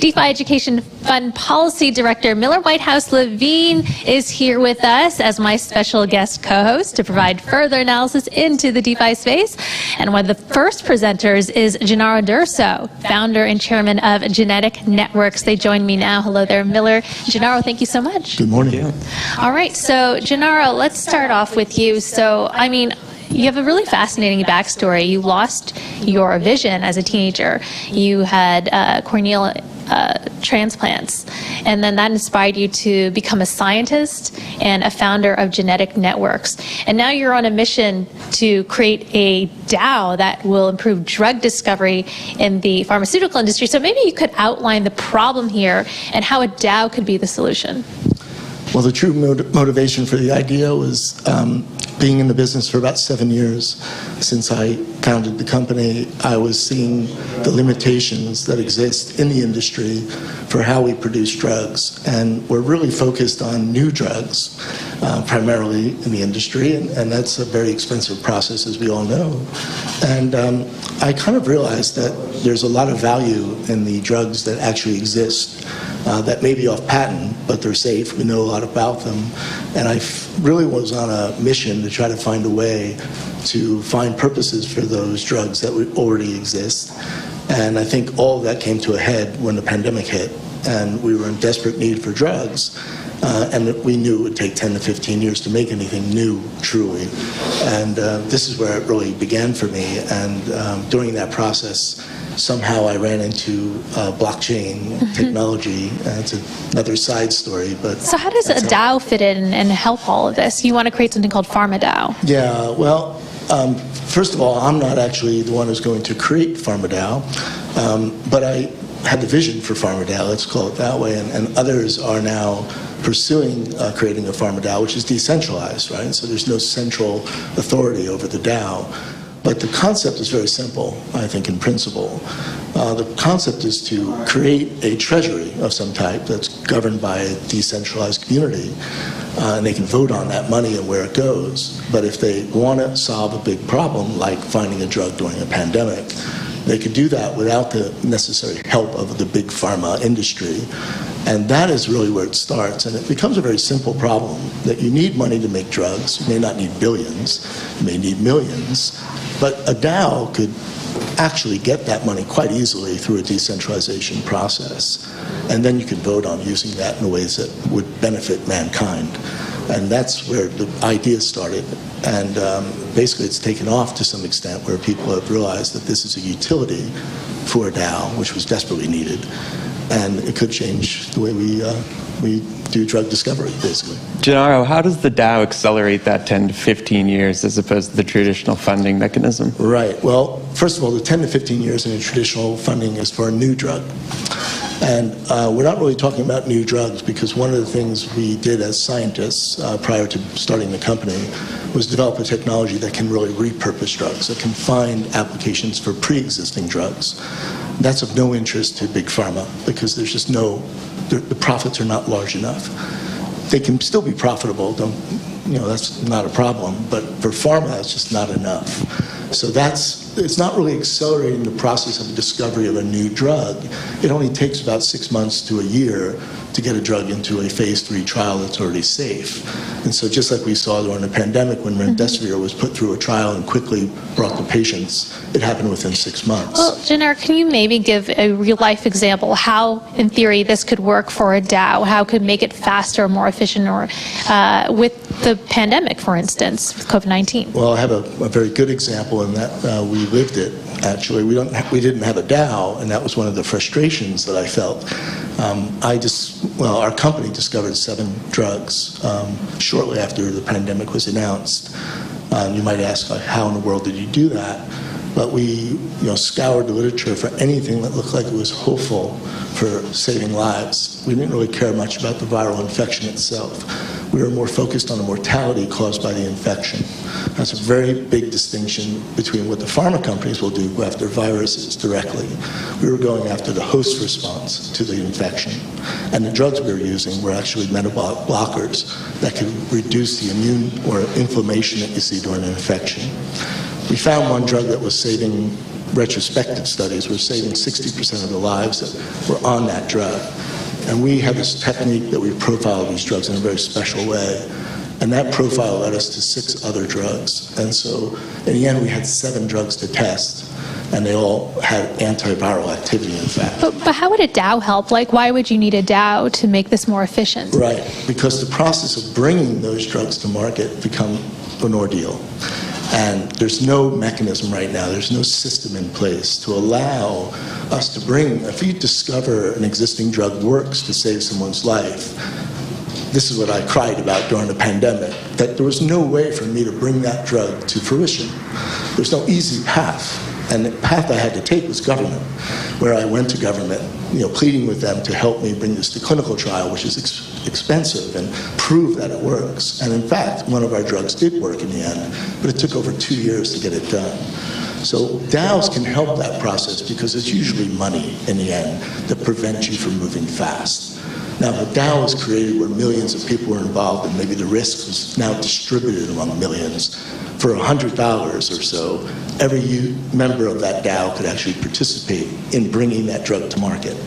DeFi Education Fund Policy Director Miller Whitehouse-Levine is here with us as my special guest co-host to provide further analysis into the DeFi space. And one of the first presenters is Gennaro D'Urso, founder and chairman of Genetic Networks. They join me now. Hello there, Miller. Gennaro, thank you so much. Good morning. All right, so Gennaro, let's start off with you. So, I mean, you have a really fascinating backstory. You lost your vision as a teenager. You had corneal transplants, and then that inspired you to become a scientist and a founder of Genetic Networks. And now you're on a mission to create a DAO that will improve drug discovery in the pharmaceutical industry. So maybe you could outline the problem here and how a DAO could be the solution. Well, the true motivation for the idea was being in the business for about 7 years. Since I founded the company, I was seeing the limitations that exist in the industry for how we produce drugs. And we're really focused on new drugs, primarily in the industry, and that's a very expensive process, as we all know. And I kind of realized that there's a lot of value in the drugs that actually exist that may be off patent, but they're safe. We know a lot about them. And I really was on a mission to try to find a way to find purposes for those drugs that would already exist. And I think all of that came to a head when the pandemic hit, and we were in desperate need for drugs. And we knew it would take 10 to 15 years to make anything new, truly. And this is where it really began for me. And during that process, somehow I ran into blockchain technology. It's another side story, but so how does a DAO fit in and help all of this? You want to create something called PharmaDAO. Yeah, well, first of all, I'm not actually the one who's going to create PharmaDAO, but I had the vision for PharmaDAO, let's call it that way, and others are now pursuing creating a PharmaDAO, which is decentralized, right? So there's no central authority over the DAO. But the concept is very simple, I think, in principle. The concept is to create a treasury of some type that's governed by a decentralized community, and they can vote on that money and where it goes. But if they want to solve a big problem, like finding a drug during a pandemic, they could do that without the necessary help of the big pharma industry. And that is really where it starts. And it becomes a very simple problem that you need money to make drugs. You may not need billions, you may need millions. But a DAO could actually get that money quite easily through a decentralization process. And then you could vote on using that in ways that would benefit mankind. And that's where the idea started. And basically it's taken off to some extent where people have realized that this is a utility for a DAO, which was desperately needed. And it could change the way we do drug discovery, basically. Gennaro, how does the DAO accelerate that 10 to 15 years as opposed to the traditional funding mechanism? Right. Well, first of all, the 10 to 15 years in a traditional funding is for a new drug. And we're not really talking about new drugs, because one of the things we did as scientists prior to starting the company was develop a technology that can really repurpose drugs, that can find applications for pre-existing drugs. That's of no interest to Big Pharma, because there's just the profits are not large enough. They can still be profitable, that's not a problem, but for pharma, it's just not enough. So it's not really accelerating the process of discovery of a new drug. It only takes about 6 months to a year to get a drug into a phase 3 trial that's already safe. And so just like we saw during the pandemic when remdesivir was put through a trial and quickly brought to patients, it happened within 6 months. Well, Gennaro, can you maybe give a real-life example how, in theory, this could work for a DAO? How could make it faster, more efficient, or with the pandemic, for instance, with COVID-19? Well, I have a very good example in that we lived it, actually. We didn't have a DAO, and that was one of the frustrations that I felt. Our company discovered 7 drugs shortly after the pandemic was announced. You might ask, how in the world did you do that? But we scoured the literature for anything that looked like it was hopeful for saving lives. We didn't really care much about the viral infection itself. We were more focused on the mortality caused by the infection. That's a very big distinction between what the pharma companies will do go after viruses directly. We were going after the host response to the infection. And the drugs we were using were actually metabolic blockers that could reduce the immune or inflammation that you see during an infection. We found one drug that was saving retrospective studies were saving 60% of the lives that were on that drug. And we have this technique that we profile these drugs in a very special way. And that profile led us to 6 other drugs. And so in the end, we had 7 drugs to test. And they all had antiviral activity, in fact. But how would a DAO help? Like, why would you need a DAO to make this more efficient? Right, because the process of bringing those drugs to market become an ordeal. And there's no mechanism right now, there's no system in place to allow us to bring, if you discover an existing drug works to save someone's life, this is what I cried about during the pandemic, that there was no way for me to bring that drug to fruition. There's no easy path. And the path I had to take was government, where I went to government, pleading with them to help me bring this to clinical trial, which is expensive, and prove that it works. And in fact, one of our drugs did work in the end, but it took over 2 years to get it done. So DAOs can help that process because it's usually money in the end that prevents you from moving fast. Now, the DAO was created where millions of people were involved, and maybe the risk was now distributed among millions. For $100 or so, every member of that DAO could actually participate in bringing that drug to market.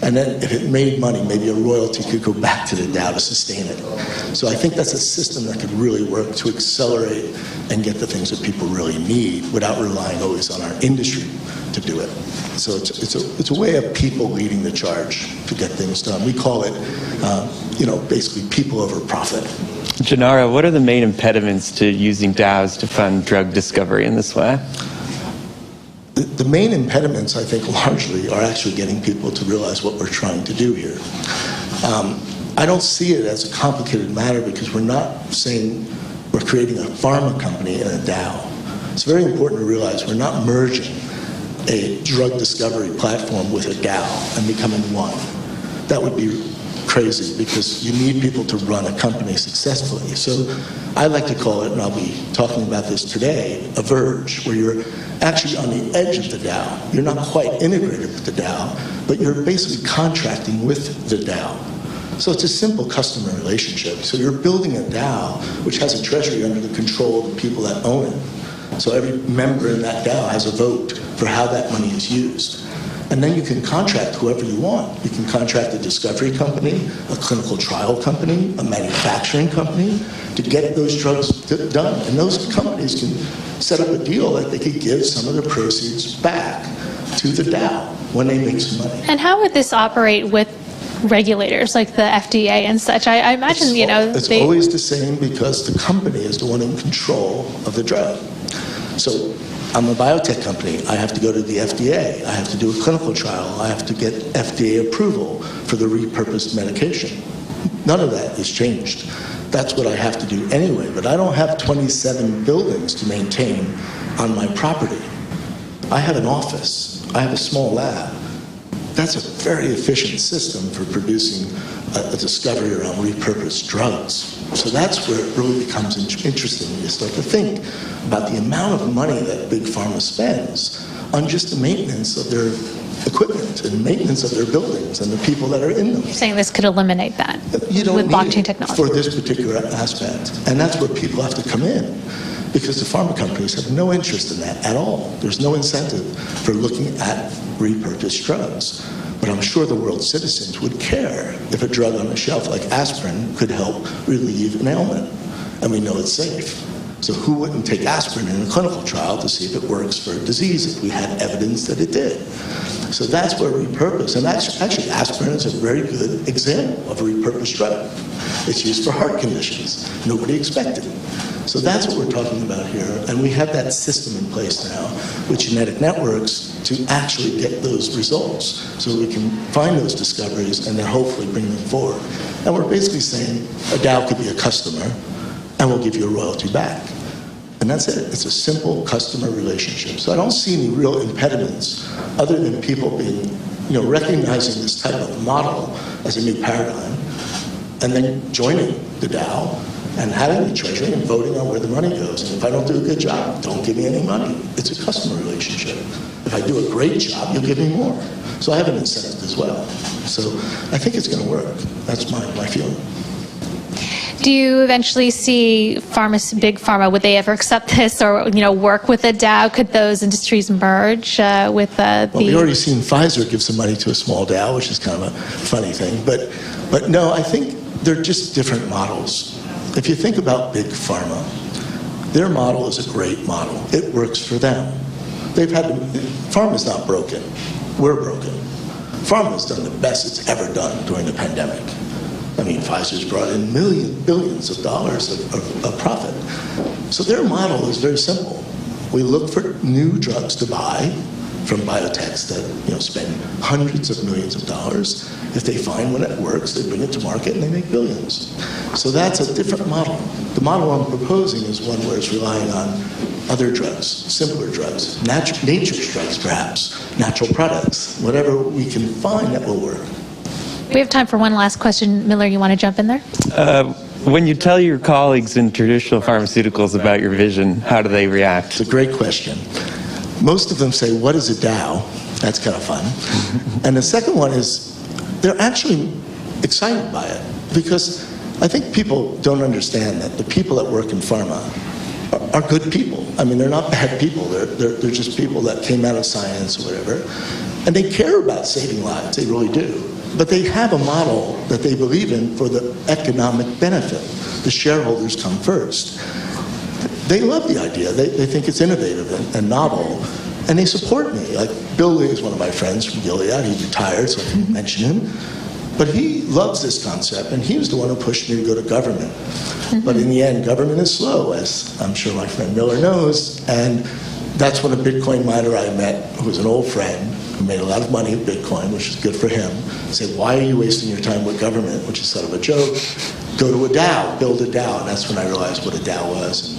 And then if it made money, maybe a royalty could go back to the DAO to sustain it. So I think that's a system that could really work to accelerate and get the things that people really need without relying always on our industry to do it. So it's a way of people leading the charge to get things done. We call it, basically people over profit. Gennaro, what are the main impediments to using DAOs to fund drug discovery in this way? The main impediments, I think, largely are actually getting people to realize what we're trying to do here. I don't see it as a complicated matter because we're not saying we're creating a pharma company and a DAO. It's very important to realize we're not merging a drug discovery platform with a DAO and becoming one. That would be crazy because you need people to run a company successfully. So I like to call it, and I'll be talking about this today, a verge, where you're actually on the edge of the DAO. You're not quite integrated with the DAO, but you're basically contracting with the DAO. So it's a simple customer relationship. So you're building a DAO which has a treasury under the control of the people that own it. So every member in that DAO has a vote for how that money is used. And then you can contract whoever you want. You can contract a discovery company, a clinical trial company, a manufacturing company to get those drugs done. And those companies can set up a deal that they could give some of the proceeds back to the DAO when they make some money. And how would this operate with regulators like the FDA and such? I imagine, It's always the same because the company is the one in control of the drug. So I'm a biotech company. I have to go to the FDA. I have to do a clinical trial. I have to get FDA approval for the repurposed medication. None of that has changed. That's what I have to do anyway, but I don't have 27 buildings to maintain on my property. I have an office. I have a small lab. That's a very efficient system for producing a discovery around repurposed drugs. So that's where it really becomes interesting. You start to think about the amount of money that Big Pharma spends on just the maintenance of their equipment and maintenance of their buildings and the people that are in them. You're saying this could eliminate that you don't with need blockchain it technology? For this particular aspect. And that's where people have to come in because the pharma companies have no interest in that at all. There's no incentive for looking at repurposed drugs. But I'm sure the world's citizens would care if a drug on the shelf like aspirin could help relieve an ailment. And we know it's safe. So who wouldn't take aspirin in a clinical trial to see if it works for a disease if we had evidence that it did? So that's where repurpose, and actually aspirin is a very good example of a repurposed drug. It's used for heart conditions. Nobody expected it. So that's what we're talking about here. And we have that system in place now with genetic networks to actually get those results so we can find those discoveries and then hopefully bring them forward. And we're basically saying a DAO could be a customer and we'll give you a royalty back. And that's it. It's a simple customer relationship. So I don't see any real impediments other than people being, recognizing this type of model as a new paradigm and then joining the DAO and having the treasury and voting on where the money goes. And if I don't do a good job, don't give me any money. It's a customer relationship. If I do a great job, you'll give me more. So I have an incentive as well. So I think it's going to work. That's my feeling. Do you eventually see Big Pharma, would they ever accept this or, work with a DAO? Could those industries merge with the... Well, we've already seen Pfizer give some money to a small DAO, which is kind of a funny thing. But no, I think they're just different models. If you think about Big Pharma, their model is a great model. It works for them. Pharma's not broken. We're broken. Pharma's done the best it's ever done during the pandemic. I mean, Pfizer's brought in billions of dollars of profit. So their model is very simple. We look for new drugs to buy from biotechs that spend hundreds of millions of dollars. If they find one that works, they bring it to market and they make billions. So that's a different model. The model I'm proposing is one where it's relying on other drugs, simpler drugs, nature's drugs perhaps, natural products, whatever we can find that will work. We have time for one last question. Miller, you want to jump in there? When you tell your colleagues in traditional pharmaceuticals about your vision, how do they react? It's a great question. Most of them say, what is a DAO? That's kind of fun. And the second one is, they're actually excited by it, because I think people don't understand that the people that work in pharma are good people. I mean, they're not bad people. They're just people that came out of science or whatever. And they care about saving lives. They really do. But they have a model that they believe in for the economic benefit. The shareholders come first. They love the idea. They think it's innovative and novel. And they support me. Like Bill Lee is one of my friends from Gilead. He retired, so I can mention him. But he loves this concept, and he was the one who pushed me to go to government. But in the end, government is slow, as I'm sure my friend Miller knows. And that's when a Bitcoin miner I met, who was an old friend, who made a lot of money with Bitcoin, which is good for him, said, why are you wasting your time with government, which is sort of a joke? Go to a DAO, build a DAO. And that's when I realized what a DAO was.